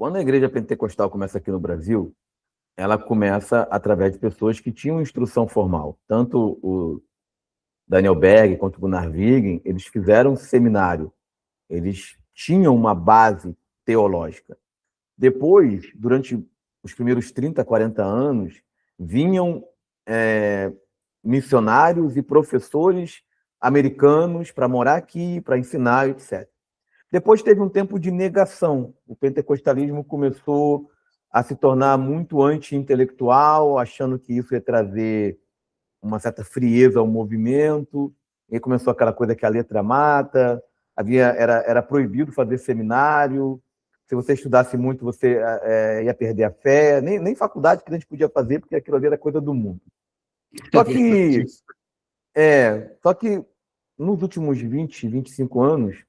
Quando a igreja pentecostal começa aqui no Brasil, ela começa através de pessoas que tinham instrução formal. Tanto o Daniel Berg quanto o Gunnar Wiggen, eles fizeram um seminário, eles tinham uma base teológica. Depois, durante os primeiros 30, 40 anos, vinham missionários e professores americanos para morar aqui, para ensinar, etc. Depois teve um tempo de negação. O pentecostalismo começou a se tornar muito anti-intelectual, achando que isso ia trazer uma certa frieza ao movimento. E aí começou aquela coisa que a letra mata, era proibido fazer seminário. Se você estudasse muito, você ia perder a fé. Nem faculdade que a gente podia fazer, porque aquilo ali era coisa do mundo. É verdade. Só que nos últimos 20, 25 anos,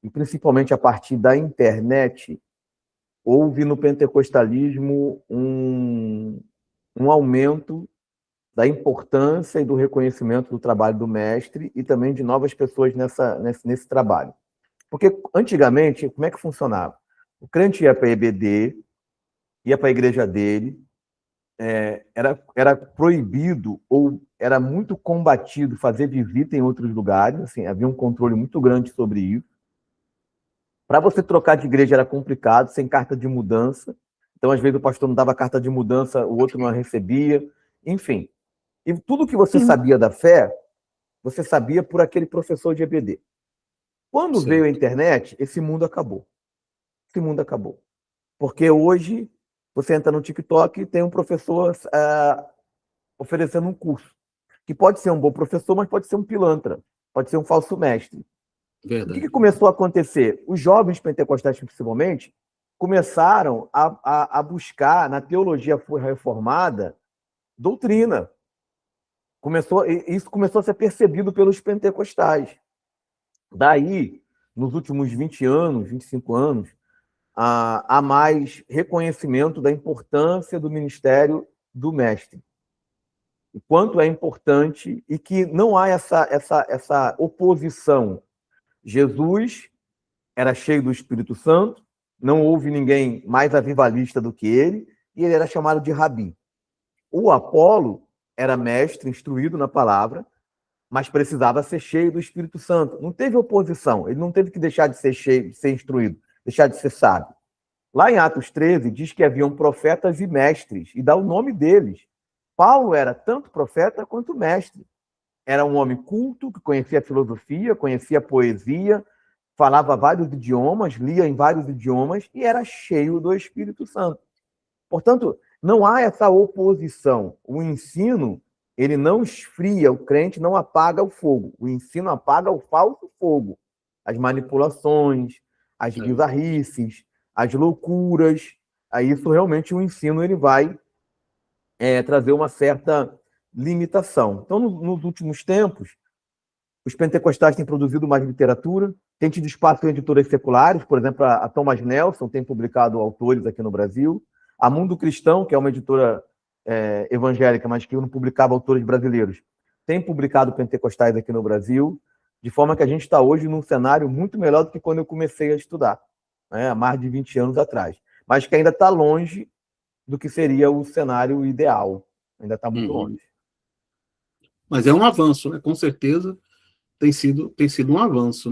e principalmente a partir da internet, houve no pentecostalismo um aumento da importância e do reconhecimento do trabalho do mestre e também de novas pessoas nesse trabalho. Porque antigamente, como é que funcionava? O crente ia para a EBD, ia para a igreja dele, era proibido ou era muito combatido fazer visita em outros lugares, assim, havia um controle muito grande sobre isso. Para você trocar de igreja era complicado, sem carta de mudança. Então, às vezes, o pastor não dava carta de mudança, o outro não a recebia. Enfim. E tudo que você sabia da fé, você sabia por aquele professor de EBD. Quando veio a internet, esse mundo acabou. Esse mundo acabou. Porque hoje, você entra no TikTok e tem um professor oferecendo um curso. Que pode ser um bom professor, mas pode ser um pilantra. Pode ser um falso mestre. O que começou a acontecer? Os jovens pentecostais, principalmente, começaram a buscar, na teologia reformada, doutrina. Isso começou a ser percebido pelos pentecostais. Daí, nos últimos 20 anos, 25 anos, há mais reconhecimento da importância do ministério do mestre. O quanto é importante e que não há essa oposição. Jesus era cheio do Espírito Santo, não houve ninguém mais avivalista do que ele, e ele era chamado de rabi. O Apolo era mestre, instruído na palavra, mas precisava ser cheio do Espírito Santo. Não teve oposição, ele não teve que deixar de ser cheio, de ser instruído, deixar de ser sábio. Lá em Atos 13, diz que haviam profetas e mestres, e dá o nome deles. Paulo era tanto profeta quanto mestre. Era um homem culto, que conhecia filosofia, conhecia poesia, falava vários idiomas, lia em vários idiomas e era cheio do Espírito Santo. Portanto, não há essa oposição. O ensino, ele não esfria o crente, não apaga o fogo. O ensino apaga o falso fogo. As manipulações, as bizarrices, as loucuras. Aí isso realmente o ensino ele vai trazer uma certa limitação. Então, nos últimos tempos, os pentecostais têm produzido mais literatura, têm tido espaço em editoras seculares, por exemplo, a Thomas Nelson tem publicado autores aqui no Brasil, a Mundo Cristão, que é uma editora evangélica, mas que não publicava autores brasileiros, tem publicado pentecostais aqui no Brasil, de forma que a gente está hoje num cenário muito melhor do que quando eu comecei a estudar, há mais de 20 anos atrás, mas que ainda está longe do que seria o cenário ideal, ainda está muito longe. Mas é um avanço, né? Com certeza tem sido um avanço.